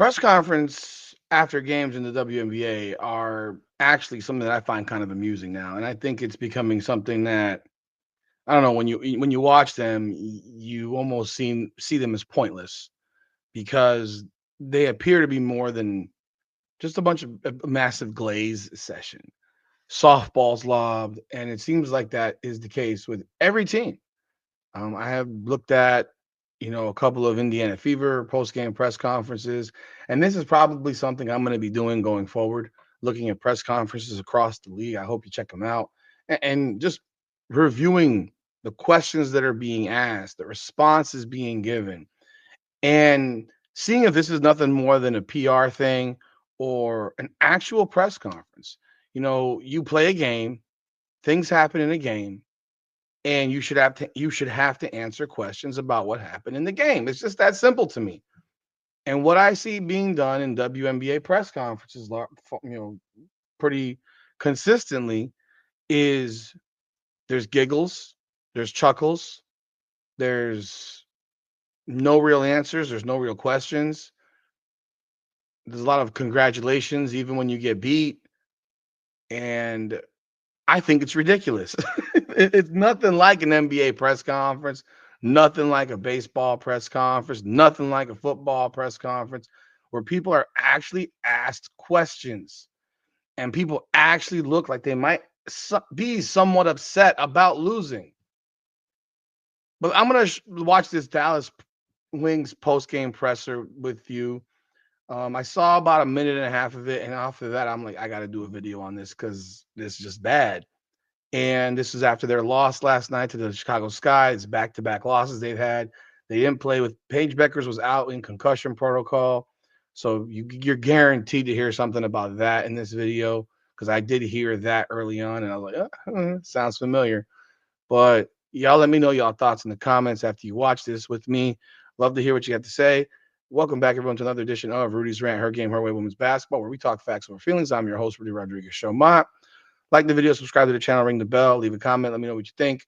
Press conference after games in the WNBA are actually something that I find kind of amusing now, and I think it's becoming something that I don't know when you watch them, you almost see them as pointless because they appear to be more than just a bunch of a massive glaze session. Softballs lobbed, and it seems like that is the case with every team. I have looked at, a couple of Indiana Fever post-game press conferences, and this is probably something I'm going to be doing going forward, looking at press conferences across the league. I hope you check them out and just reviewing the questions that are being asked, the responses being given, and seeing if this is nothing more than a PR thing or an actual press conference. You play a game, things happen in a game, and you should have to answer questions about what happened in the game. It's just that simple to me. And what I see being done in WNBA press conferences, pretty consistently, is there's giggles, there's chuckles, there's no real answers, there's no real questions. There's a lot of congratulations, even when you get beat, and I think it's ridiculous. It's nothing like an NBA press conference, nothing like a baseball press conference, nothing like a football press conference where people are actually asked questions and people actually look like they might be somewhat upset about losing. But I'm going to watch this Dallas Wings post game presser with you. I saw about a minute and a half of it, and after that, I'm like, I got to do a video on this because this is just bad. And this is after their loss last night to the Chicago Sky. It's back-to-back losses they've had. They didn't play with Paige Bueckers was out in concussion protocol. So you're guaranteed to hear something about that in this video because I did hear that early on, and I was like, sounds familiar. But y'all let me know y'all thoughts in the comments after you watch this with me. Love to hear what you have to say. Welcome back, everyone, to another edition of Rudy's Rant, Her Game, Her Way Women's Basketball, where we talk facts over feelings. I'm your host, Rudy Rodriguez Showmont. Like the video, subscribe to the channel, ring the bell, leave a comment, let me know what you think.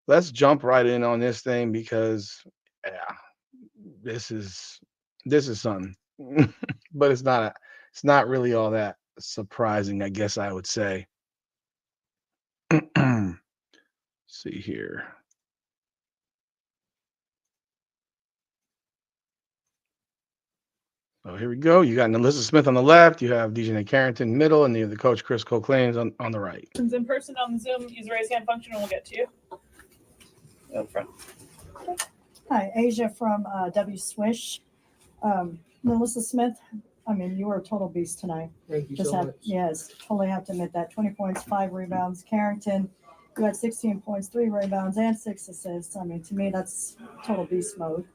Let's jump right in on this thing because yeah, this is this is something. But it's not really all that surprising, I guess I would say. See here. So here we go. You got Alyssa Smith on the left, you have DJ Carrington middle, and you have the coach Chris Colclains on the right. In person on Zoom, use the raise hand function and we'll get to you. Up front. Hi, Asia from W Swish. Melissa Smith, I mean, you were a total beast tonight. Thank you so much. Yes, totally have to admit that. 20 points, 5 rebounds. Carrington, you had 16 points, 3 rebounds, and 6 assists. I mean, to me, that's total beast mode.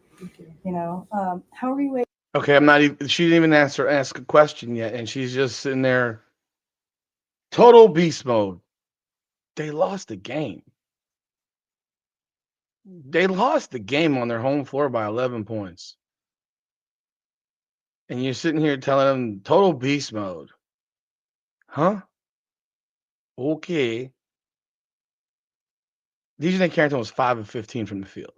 How are you able? Okay, I'm not even. She didn't even ask a question yet, and she's just sitting there, total beast mode. They lost the game. They lost the game on their home floor by 11 points, and you're sitting here telling them total beast mode, huh? Okay. DJ Carrington was 5 of 15 from the field.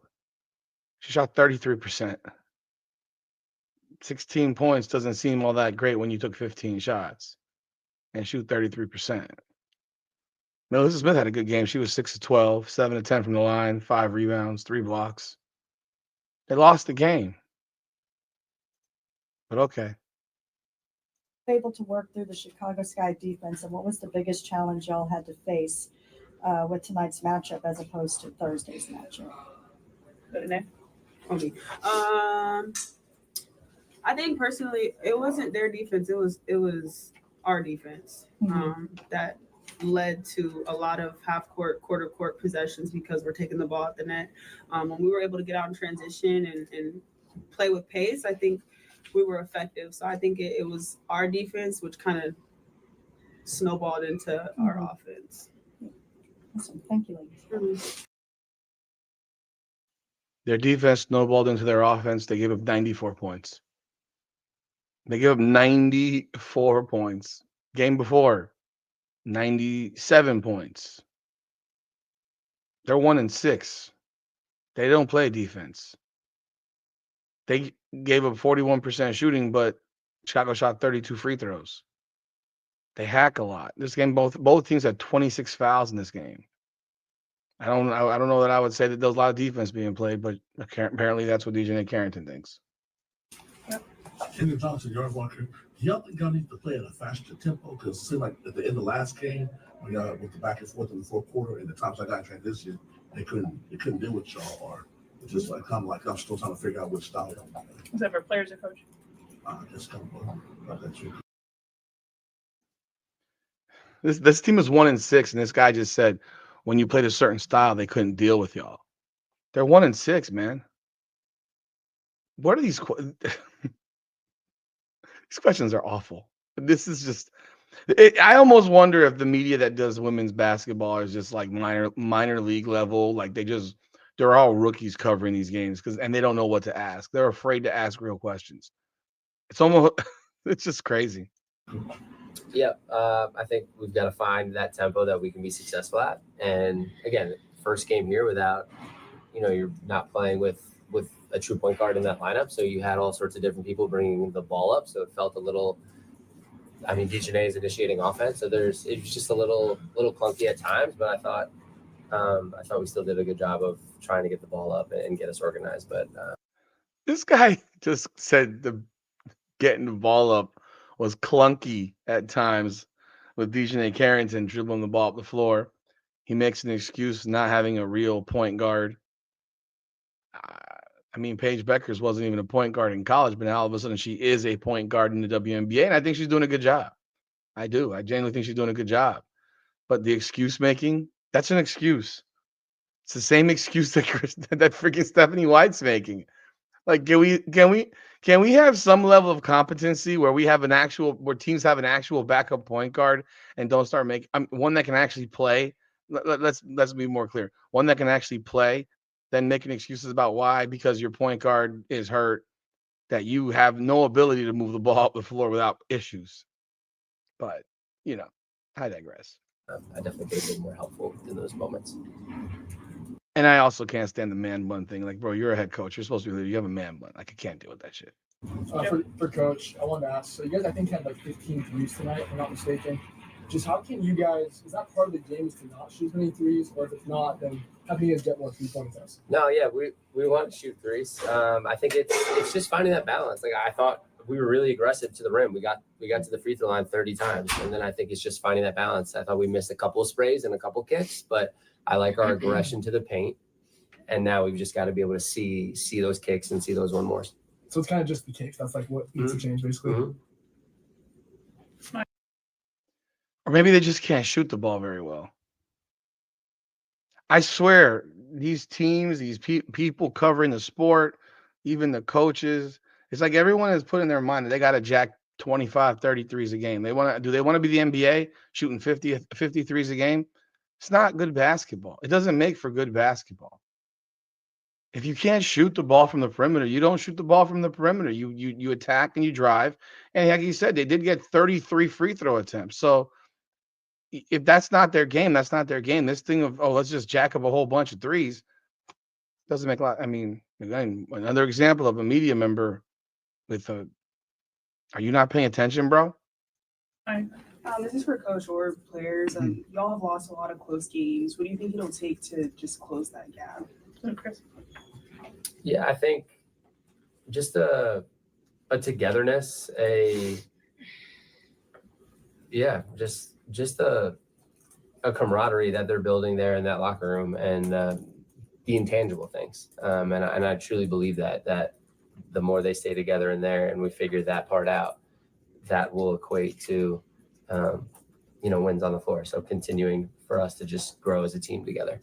She shot 33%. 16 points doesn't seem all that great when you took 15 shots and shoot 33%. Melissa Smith had a good game. She was 6 of 12, 7 of 10 from the line, 5 rebounds, 3 blocks. They lost the game. But okay. Able to work through the Chicago Sky defense, and what was the biggest challenge y'all had to face with tonight's matchup as opposed to Thursday's matchup? Okay. I think personally, it wasn't their defense. It was our defense that led to a lot of half court, quarter court possessions because we're taking the ball at the net. When we were able to get out in transition and play with pace, I think we were effective. So I think it was our defense, which kind of snowballed into our offense. Awesome. Thank you, ladies. Their defense snowballed into their offense. They gave up 94 points. They gave up 94 points. Game before, 97 points. They're 1-6. They don't play defense. They gave up 41% shooting, but Chicago shot 32 free throws. They hack a lot. This game, both teams had 26 fouls in this game. I don't know that I would say that there was a lot of defense being played, but apparently that's what DJ Carrington thinks. Kenny Johnson, yard blocker. Do y'all think y'all need to play at a faster tempo? Because it seemed like at the end of the last game, when y'all with the back and forth in the fourth quarter, and the times I got in transition, they couldn't deal with y'all, or it's just like kind of like I'm still trying to figure out which style y'all want. Is that for players or coach? Just kind of that you. This team is 1-6, and this guy just said when you played a certain style, they couldn't deal with y'all. They're 1-6, man. What are these? These questions are awful. This is just. I almost wonder if the media that does women's basketball is just like minor league level. Like they're all rookies covering these games and they don't know what to ask. They're afraid to ask real questions. It's almost it's just crazy. Yeah, I think we've got to find that tempo that we can be successful at. And again, first game here without, you're not playing with a true point guard in that lineup. So you had all sorts of different people bringing the ball up. So it felt a little. I mean, Dejanay is initiating offense, so it was just a little clunky at times. But I thought we still did a good job of trying to get the ball up and get us organized. But this guy just said the getting the ball up was clunky at times with Dejanay Carrington dribbling the ball up the floor. He makes an excuse not having a real point guard. I mean, Paige Bueckers wasn't even a point guard in college, but now all of a sudden she is a point guard in the WNBA, and I think she's doing a good job. I do. I genuinely think she's doing a good job. But the excuse making, that's an excuse. It's the same excuse that freaking Stephanie White's making. Like, can we have some level of competency where teams have an actual backup point guard and don't start making one that can actually play? Let's be more clear. One that can actually play, then making excuses about why because your point guard is hurt, that you have no ability to move the ball up the floor without issues. But I digress. I definitely could have been more helpful in those moments. And I also can't stand the man bun thing. Like, bro, you're a head coach. You're supposed to be. You have a man bun. Like, I can't deal with that shit. For Coach, I wanted to ask. So you guys, I think, had like 15 threes tonight, if I'm not mistaken. Just how can you guys? Is that part of the game is to not shoot many threes, or if it's not, then how can you guys get more 3-point attempts? No, yeah, we want to shoot threes. I think it's just finding that balance. Like I thought we were really aggressive to the rim. We got to the free throw line 30 times, and then I think it's just finding that balance. I thought we missed a couple of sprays and a couple of kicks, but I like our aggression to the paint, and now we've just got to be able to see those kicks and see those one more. So it's kind of just the kicks. That's like what needs to change, basically. Mm-hmm. Or maybe they just can't shoot the ball very well. I swear, these teams, these people covering the sport, even the coaches, it's like everyone has put in their mind that they got to jack 25, 33s a game. Do they want to be the NBA shooting 53s a game? It's not good basketball. It doesn't make for good basketball. If you can't shoot the ball from the perimeter, you don't shoot the ball from the perimeter. You attack and you drive. And like you said, they did get 33 free throw attempts. So if that's not their game, that's not their game. This thing of, let's just jack up a whole bunch of threes doesn't make a lot. I mean, again, another example of a media member with are you not paying attention, bro? This is for coach or players. Y'all have lost a lot of close games. What do you think it'll take to just close that gap? Chris. Yeah, I think just a togetherness, just a camaraderie that they're building there in that locker room, and the intangible things. And I truly believe that the more they stay together in there and we figure that part out, that will equate to wins on the floor. So continuing for us to just grow as a team together.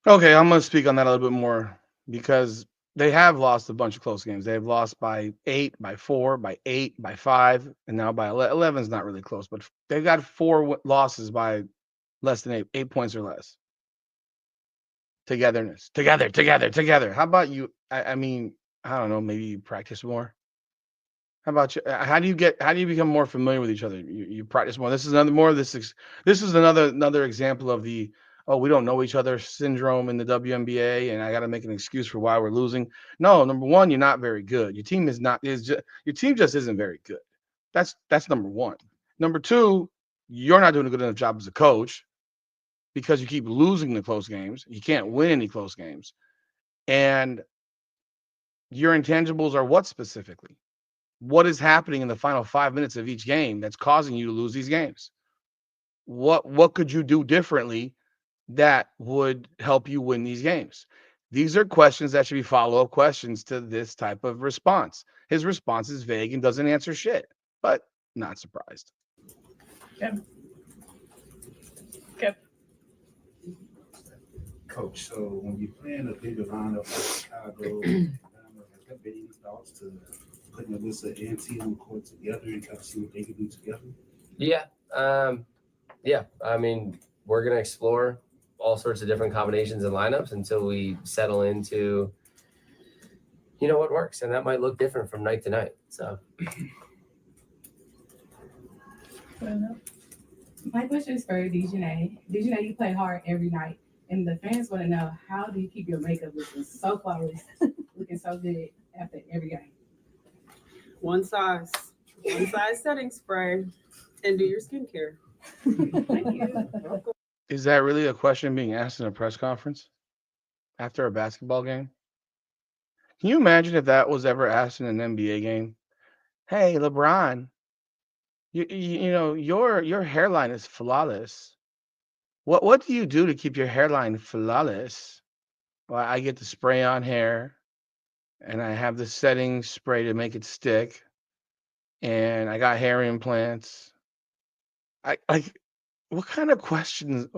Okay, I'm going to speak on that a little bit more because they have lost a bunch of close games. They've lost by 8, by 4, by 8, by 5, and now by 11 is not really close, but they've got 4 losses by less than 8 points or less. Togetherness. Together. How about you? I mean, I don't know, maybe you practice more. How about you? How do you become more familiar with each other? You practice more. This is another example of oh, we don't know each other syndrome in the WNBA, and I got to make an excuse for why we're losing. No, number one, you're not very good. Your team your team just isn't very good. That's number one. Number two, you're not doing a good enough job as a coach because you keep losing the close games. You can't win any close games. And your intangibles are what specifically? What is happening in the final 5 minutes of each game that's causing you to lose these games? What could you do differently that would help you win these games? These are questions that should be follow-up questions to this type of response. His response is vague and doesn't answer shit, but not surprised. Okay. Coach, so when you plan a bigger lineup like Chicago, Alabama, has there been any thoughts to putting Alyssa and T on the court together and kind of see what they can do together? Yeah. I mean, we're gonna explore all sorts of different combinations and lineups until we settle into, what works, and that might look different from night to night. So. My question is for Dejanay. Dejanay, you play hard every night, and the fans want to know, how do you keep your makeup looking so flawless, looking so good after every game? One size setting spray, and do your skincare. Thank you. Is that really a question being asked in a press conference after a basketball game? Can you imagine if that was ever asked in an NBA game? Hey, LeBron, your hairline is flawless. What do you do to keep your hairline flawless? Well, I get the spray on hair, and I have the setting spray to make it stick, and I got hair implants. What kind of questions?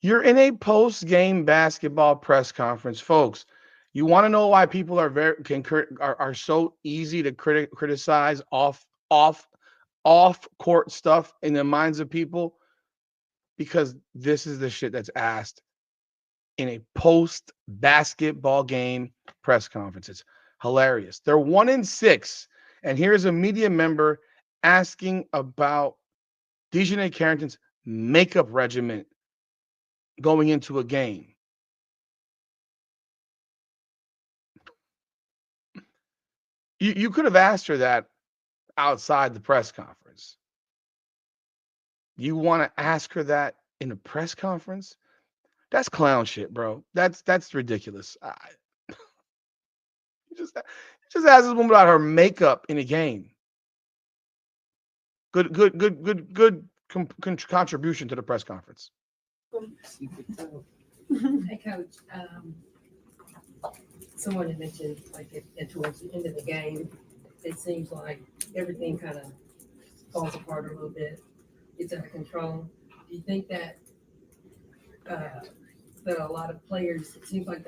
You're in a post-game basketball press conference, folks. You want to know why people are so easy to criticize off court stuff in the minds of people? Because this is the shit that's asked in a post-basketball game press conference. It's hilarious. They're 1-6, and here's a media member asking about Dejanay Carrington's makeup regimen going into a game. You could have asked her that outside the press conference. You want to ask her that in a press conference? That's clown shit, bro. That's ridiculous. Just ask this woman about her makeup in a game. Good contribution to the press conference. Hey, Coach. Someone had mentioned, towards the end of the game, it seems like everything kind of falls apart a little bit. It's out of control. Do you think that that a lot of players, it seems like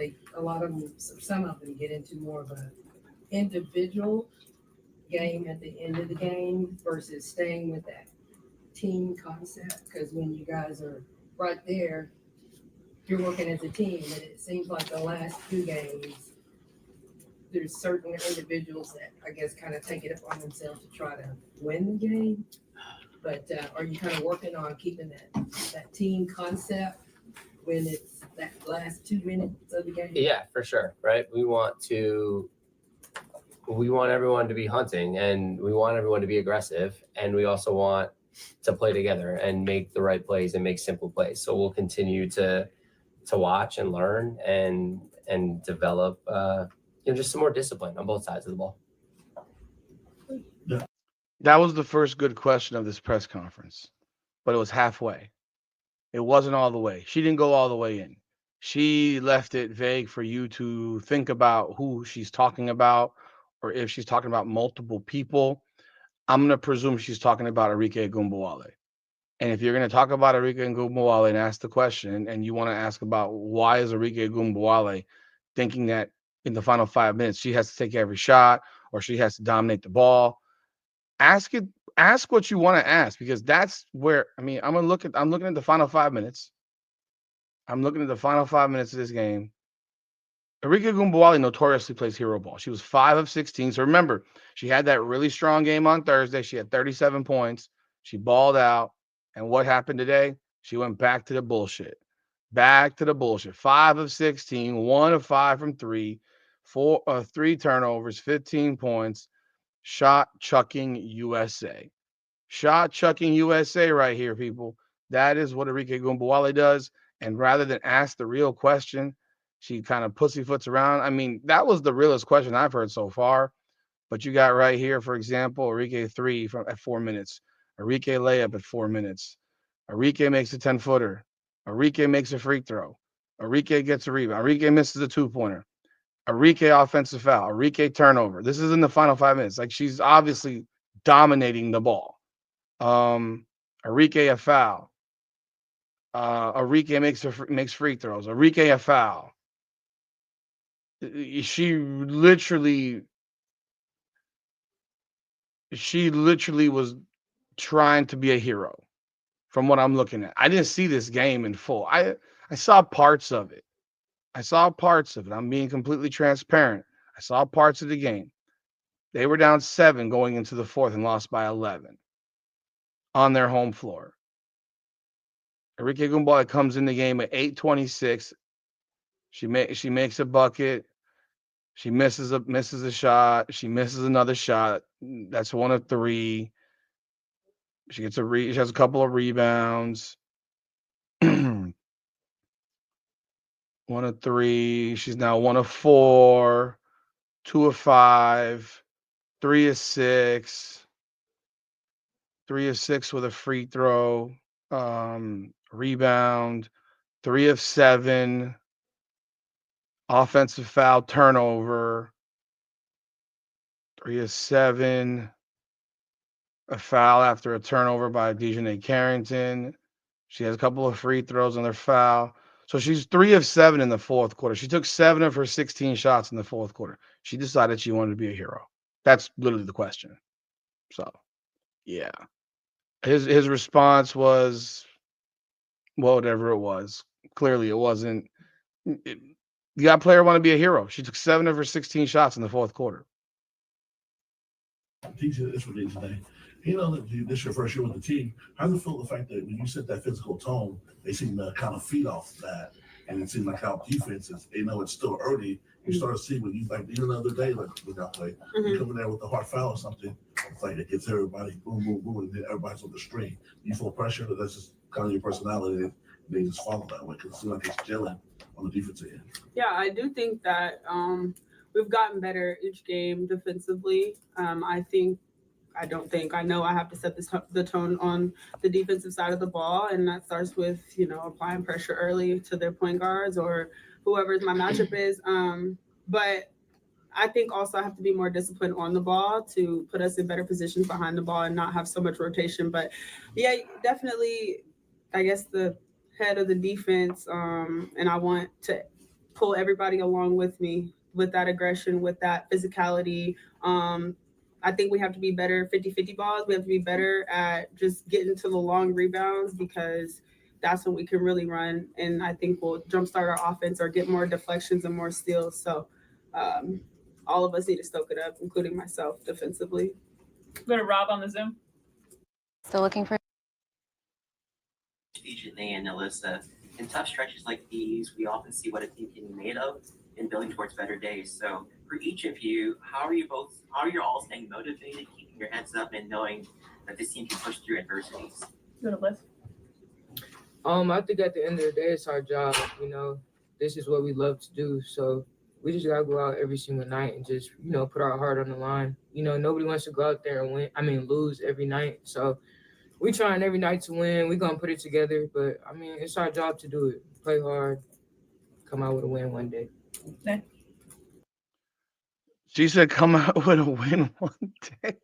some of them get into more of a individual game at the end of the game versus staying with that team concept? Because when you guys are right there, you're working as a team, and it seems like the last two games, there's certain individuals that I guess kind of take it upon themselves to try to win the game. But are you kind of working on keeping that team concept when it's that last 2 minutes of the game? Yeah, for sure. Right. We want everyone to be hunting, and we want everyone to be aggressive, and we also want to play together and make the right plays and make simple plays. So we'll continue to watch and learn and develop just some more discipline on both sides of the ball. That was the first good question of this press conference, but it was halfway. It wasn't all the way. She didn't go all the way in. She left it vague for you to think about who she's talking about, or if she's talking about multiple people. I'm going to presume she's talking about Arike Ogunbowale. And if you're going to talk about Arike Ogunbowale and ask the question, and you want to ask about why is Arike Ogunbowale thinking that in the final 5 minutes she has to take every shot or she has to dominate the ball, ask what you want to ask, because that's where, I'm looking at the final 5 minutes. I'm looking at the final 5 minutes of this game. Arike Ogunbowale notoriously plays hero ball. She was 5 of 16. So remember, she had that really strong game on Thursday. She had 37 points. She balled out. And what happened today? She went back to the bullshit. Back to the bullshit. 5 of 16, 1 of 5 from 3, 3 turnovers, 15 points. Shot chucking USA. Shot chucking USA right here, people. That is what Arike Gumbawale does. And rather than ask the real question, she kind of pussyfoots around. I mean, that was the realest question I've heard so far. But you got right here, for example, Arike 3 at 4 minutes. Arike layup at 4 minutes. Arike makes a 10-footer. Arike makes a free throw. Arike gets a rebound. Arike misses a 2-pointer. Arike offensive foul. Arike turnover. This is in the final 5 minutes. Like, she's obviously dominating the ball. Arike a foul. Arike makes free throws. Arike a foul. She literally was trying to be a hero from what I'm looking at. I didn't see this game in full. I saw parts of it. I'm being completely transparent. I saw parts of the game. They were down 7 going into the 4th and lost by 11 on their home floor. Arike Gumbawale comes in the game at 8:26. She makes a bucket. She misses a shot. She misses another shot. That's 1 of 3. She has a couple of rebounds. 1 of 3. She's now 1 of 4, 2 of 5, 3 of 6, 3 of 6 with a free throw, rebound, 3 of 7, offensive foul, turnover, 3 of 7, a foul after a turnover by Dejanay Carrington. She has a couple of free throws on their foul. So she's 3 of 7 in the 4th quarter. She took 7 of her 16 shots in the 4th quarter. She decided she wanted to be a hero. That's literally the question. So, yeah. His response was, well, whatever it was. Clearly, it wasn't. You got a player want to be a hero. She took 7 of her 16 shots in the 4th quarter. Teacher, it's for today. You know that this is your first year with the team. How does it feel the fact that when you set that physical tone, they seem to kind of feed off that, and it seems like how defenses, it's still early. You start to see when you like even the other day, like when I play, you come in there with a hard foul or something, it's like it gets everybody boom, boom, boom, and then everybody's on the string. You feel pressure, but that's just kind of your personality. And they just follow that way because it seems like it's gelling on the defensive end. Yeah, I do think that we've gotten better each game defensively. I know I have to set the tone on the defensive side of the ball, and that starts with, applying pressure early to their point guards or whoever's my matchup is. But I think also I have to be more disciplined on the ball to put us in better positions behind the ball and not have so much rotation. But yeah, definitely, I guess the head of the defense, and I want to pull everybody along with me with that aggression, with that physicality. I think we have to be better 50-50 balls. We have to be better at just getting to the long rebounds because that's when we can really run. And I think we'll jumpstart our offense or get more deflections and more steals. So all of us need to stoke it up, including myself defensively. Go to Rob on the Zoom. Still looking for Dejanay and Alyssa. In tough stretches like these, we often see what a team can be made of and building towards better days. So for each of you, how are you all staying motivated, keeping your heads up, and knowing that this team can push through adversities? Go to Liz. I think at the end of the day, it's our job. This is what we love to do. So we just gotta go out every single night and just, put our heart on the line. Nobody wants to go out there and lose every night. So we trying every night to win. We're gonna put it together. But it's our job to do it. Play hard, come out with a win one day. Okay. She said, "Come out with a win one day."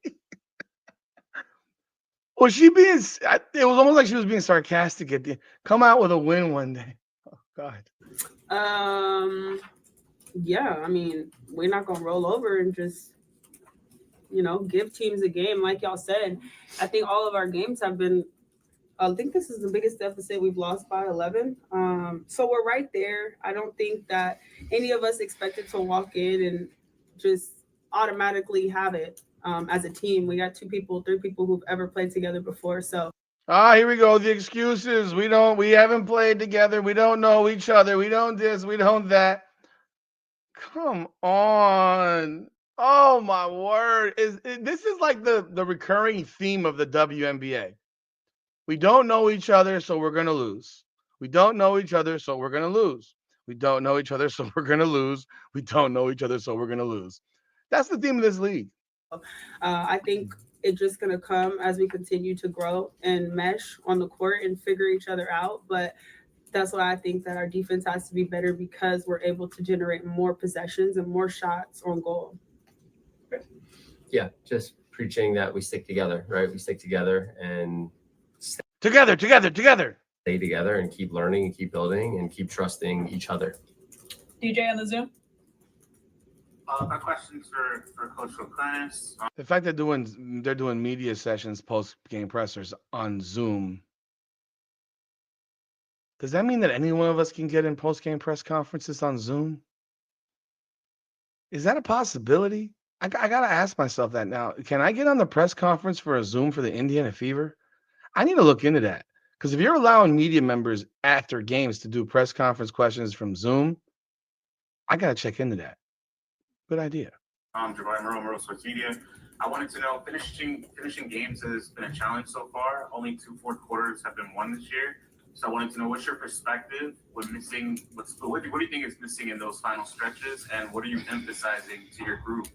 Was she being? It was almost like she was being sarcastic at the. Come out with a win one day. Oh God. Yeah, we're not gonna roll over and just, give teams a game. Like y'all said, I think all of our games have been. I think this is the biggest deficit we've lost by 11. So we're right there. I don't think that any of us expected to walk in and just automatically have it as a team. We got 3 people who've ever played together before. So Here we go. The excuses. We haven't played together. We don't know each other. We don't this, we don't that. Come on. Oh my word. This is like the recurring theme of the WNBA. We don't know each other, so we're gonna lose. We don't know each other, so we're gonna lose. We don't know each other, so we're gonna lose. We don't know each other, so we're gonna lose. That's the theme of this league. I think it's just going to come as we continue to grow and mesh on the court and figure each other out. But that's why I think that our defense has to be better because we're able to generate more possessions and more shots on goal. Yeah, just preaching that we stick together, right? We stick together and Together. stay together and keep learning and keep building and keep trusting each other. DJ on the Zoom. My questions for Coach Bueckers. The fact that they're doing media sessions, post game pressers on Zoom. Does that mean that any one of us can get in post game press conferences on Zoom? Is that a possibility? I gotta ask myself that now. Can I get on the press conference for a Zoom for the Indiana Fever? I need to look into that because if you're allowing media members after games to do press conference questions from Zoom, I gotta check into that. Good idea. Javon Muro, Sports Media. I wanted to know, finishing games has been a challenge so far. Only 2 fourth quarters have been won this year. So I wanted to know what's your perspective what do you think is missing in those final stretches, and what are you emphasizing to your group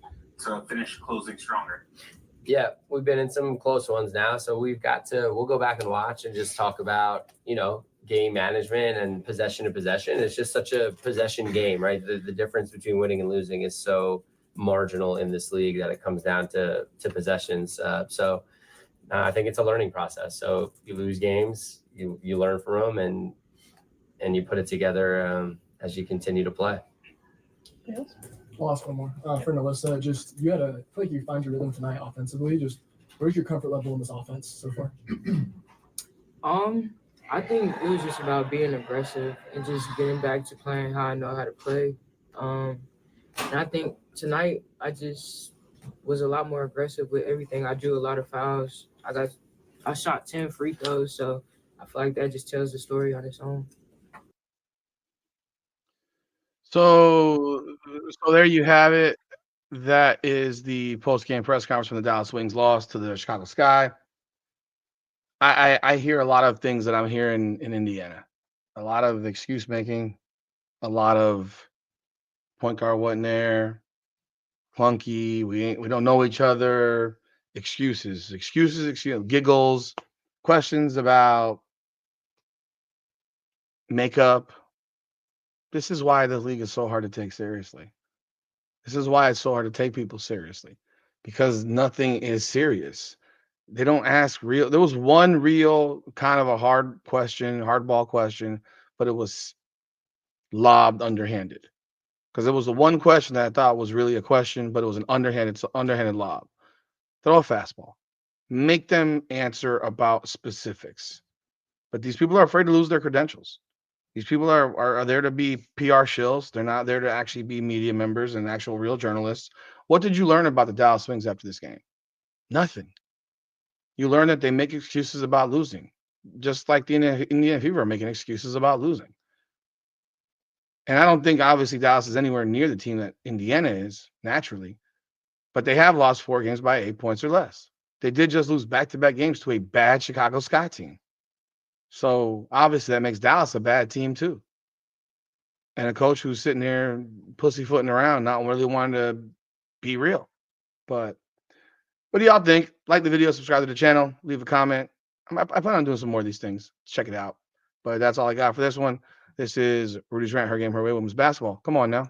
to finish closing stronger? Yeah, we've been in some close ones now, so we'll go back and watch and just talk about, game management and possession to possession. It's just such a possession game, right? The difference between winning and losing is so marginal in this league that it comes down to possessions. So I think it's a learning process. So you lose games, you learn from them, and you put it together as you continue to play. I'll ask one more for Melissa. Just I feel like you find your rhythm tonight offensively. Just where's your comfort level in this offense so far? I think it was just about being aggressive and just getting back to playing how I know how to play. And I think tonight I just was a lot more aggressive with everything. I drew a lot of fouls. I shot 10 free throws, so I feel like that just tells the story on its own. So there you have it. That is the post-game press conference from the Dallas Wings loss to the Chicago Sky. I hear a lot of things that I'm hearing in Indiana. A lot of excuse making, a lot of point guard wasn't there, clunky, we don't know each other, excuses, giggles, questions about makeup. This is why the league is so hard to take seriously. This is why it's so hard to take people seriously, because nothing is serious. They don't ask real. There was one real kind of a hardball question, but it was lobbed underhanded. Because it was the one question that I thought was really a question, but it was an underhanded lob. Throw a fastball. Make them answer about specifics. But these people are afraid to lose their credentials. These people are there to be PR shills. They're not there to actually be media members and actual real journalists. What did you learn about the Dallas Wings after this game? Nothing. You learn that they make excuses about losing, just like the Indiana Fever are making excuses about losing. And I don't think, obviously, Dallas is anywhere near the team that Indiana is, naturally. But they have lost 4 games by 8 points or less. They did just lose back-to-back games to a bad Chicago Sky team. So, obviously, that makes Dallas a bad team, too. And a coach who's sitting there pussyfooting around, not really wanting to be real. But what do y'all think? Like the video, subscribe to the channel, leave a comment. I plan on doing some more of these things. Check it out. But that's all I got for this one. This is Rudy's Rant, Her Game, Her Way, Women's Basketball. Come on now.